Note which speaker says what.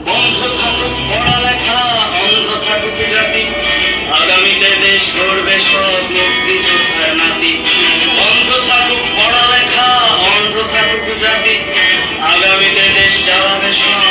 Speaker 1: বন্ধ থাকুক পড়ালেখা, অন্ধ থাকুক জাতি, আগামীতে দেশ গড়বে সব মুক্তিযোদ্ধার নাতি। বন্ধ থাকুক পড়ালেখা, অন্ধ থাকুক জাতি, আগামীতে দেশ চালাবে সব